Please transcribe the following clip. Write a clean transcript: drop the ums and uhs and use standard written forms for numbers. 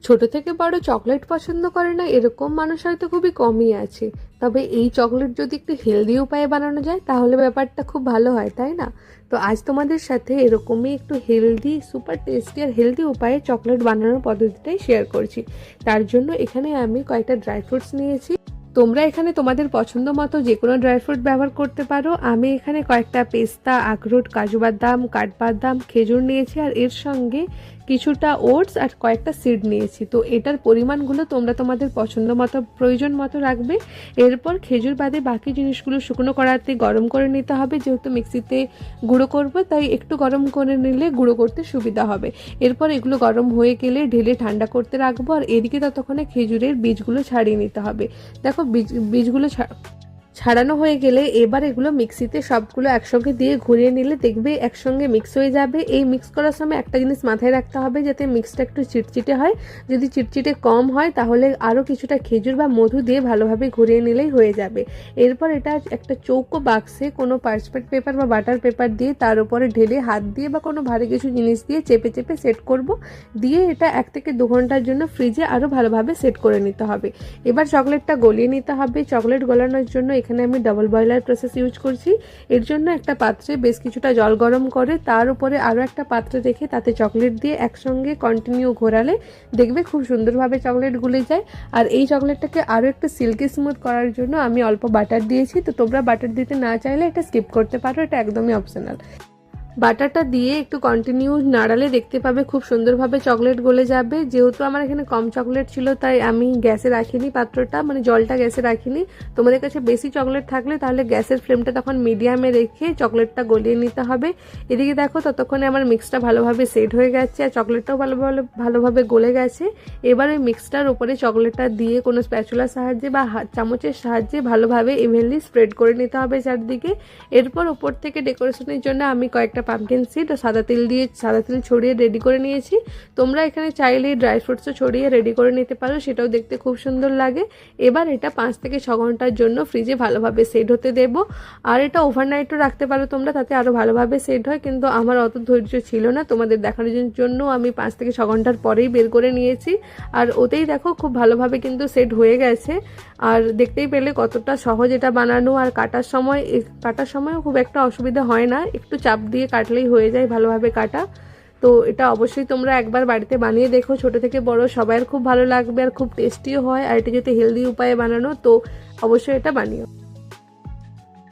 ছোট থেকে বড় চকলেট পছন্দ করে না এরকম মানুষ হয়তো খুবই কমই আছে। তবে এই চকলেট যদি একটু হেলদি উপায়ে বানানো যায় তাহলে ব্যাপারটা খুব ভালো হয়, তাই না? তো আজ তোমাদের সাথে এরকমই একটু হেলদি, সুপার টেস্টি আর হেলদি উপায়ে চকলেট বানানোর পদ্ধতিটাই শেয়ার করছি। তার জন্য এখানে আমি কয়েকটা ড্রাই ফ্রুটস নিয়েছি। তোমরা এখানে তোমাদের পছন্দ মতো যে কোনো ড্রাই ফ্রুট ব্যবহার করতে পারো। আমি এখানে কয়েকটা পেস্তা, আখরোট, কাজু বাদাম, কাঠবাদাম, খেজুর নিয়েছি আর এর সঙ্গে কিছুটা ওটস আর কয়েকটা সিড নিয়েছি। তো এটার পরিমাণগুলো তোমরা তোমাদের পছন্দ মতো, প্রয়োজন মতো রাখবে। এরপর খেজুর বাদে বাকি জিনিসগুলো শুকনো কড়াতে গরম করে নিতে হবে, যেহেতু মিক্সিতে গুঁড়ো করবো তাই একটু গরম করে নিলে গুঁড়ো করতে সুবিধা হবে। এরপর এগুলো গরম হয়ে গেলে ঢেলে ঠান্ডা করতে রাখবো আর এদিকে ততক্ষণে খেজুরের বীজগুলো ছাড়িয়ে নিতে হবে। দেখো বীজগুলো ছাড়ানো হয়ে গেলে এবার এগুলো মিক্সিতে সবগুলো একসঙ্গে দিয়ে ঘুরিয়ে নিলে দেখবে একসঙ্গে মিক্স হয়ে যাবে। এই মিক্স করার সময় একটা জিনিস মাথায় রাখতে হবে যাতে মিক্সটা একটু চিটচিটে হয়। যদি চিটচিটে কম হয় তাহলে আরও কিছুটা খেজুর বা মধু দিয়ে ভালোভাবে ঘুরিয়ে নিলেই হয়ে যাবে। এরপর এটা একটা চৌকো বাক্সে কোনো পার্চমেন্ট পেপার বা বাটার পেপার দিয়ে তার উপরে ঢেলে হাত দিয়ে বা কোনো ভারী কিছু জিনিস দিয়ে চেপে চেপে সেট করব। দিয়ে এটা 1 থেকে 2 ঘন্টার জন্য ফ্রিজে আরও ভালোভাবে সেট করে নিতে হবে। এবার চকলেটটা গলিয়ে নিতে হবে। চকলেট গলানোর জন্য এখানে আমি ডাবল বয়লার প্রসেস ইউজ করছি। এর জন্য একটা পাত্রে বেশ কিছুটা জল গরম করে তার উপরে আরও একটা পাত্রে রেখে তাতে চকলেট দিয়ে একসঙ্গে কন্টিনিউ ঘোরালে দেখবে খুব সুন্দরভাবে চকলেট গুলে যায়। আর এই চকলেটটাকে আরও একটু সিল্কি স্মুথ করার জন্য আমি অল্প বাটার দিয়েছি। তো তোমরা বাটার দিতে না চাইলে এটা স্কিপ করতে পারো, এটা একদমই অপশনাল। বাটারটা দিয়ে একটু কন্টিনিউ নাড়ালে দেখতে পাবে খুব সুন্দরভাবে চকলেট গলে যাবে। যেহেতু আমার এখানে কম চকলেট ছিল তাই আমি গ্যাসে রাখিনি পাত্রটা, মানে জলটা গ্যাসে রাখিনি। তোমাদের কাছে বেশি চকলেট থাকলে তাহলে গ্যাসের ফ্লেমটা তখন মিডিয়ামে রেখে চকলেটটা গলিয়ে নিতে হবে। এদিকে দেখো ততক্ষণে আমার মিক্সটা ভালোভাবে সেট হয়ে গেছে আর চকলেটটাও ভালোভাবে গলে গেছে। এবার ওই মিক্সটার উপরে চকলেটটা দিয়ে কোনো স্প্যাচুলার সাহায্যে বা চামচের সাহায্যে ভালোভাবে ইভেনলি স্প্রেড করে নিতে হবে চারদিকে। এরপর উপর থেকে ডেকোরেশনের জন্য আমি কয়েকটা পামকিন সিড ও সাদা তিল ছড়িয়ে রেডি করে নিয়েছি। তোমরা এখানে চাইলে ড্রাই ফ্রুটসও ছড়িয়ে রেডি করে নিতে পারো, সেটাও দেখতে খুব সুন্দর লাগে। এবার এটা 5 থেকে 6 ঘন্টার জন্য ফ্রিজে ভালোভাবে সেট হতে দেব। আর এটা ওভারনাইটও রাখতে পারো তোমরা, তাতে আরও ভালোভাবে সেট হয়, কিন্তু আমার অত ধৈর্য ছিল না। তোমাদের দেখানোর জন্য আমি 5 থেকে 6 ঘন্টার পরেই বের করে নিয়েছি। আর ওতেই দেখো খুব ভালোভাবে কিন্তু সেট হয়ে গেছে। আর দেখতেই পেলে কতটা সহজ এটা বানানো। আর কাটার সময়ও খুব একটা অসুবিধা হয় না, একটু চাপ দিয়ে কাটলেই হয়ে যায় ভালোভাবে কাটা। তো এটা অবশ্যই তোমরা একবার বাড়িতে বানিয়ে দেখো, ছোট থেকে বড় সবাইয়ের খুব ভালো লাগবে আর খুব টেস্টিও হয়। আর এটা যদি হেলদি উপায়ে বানানো তো অবশ্যই এটা বানিও।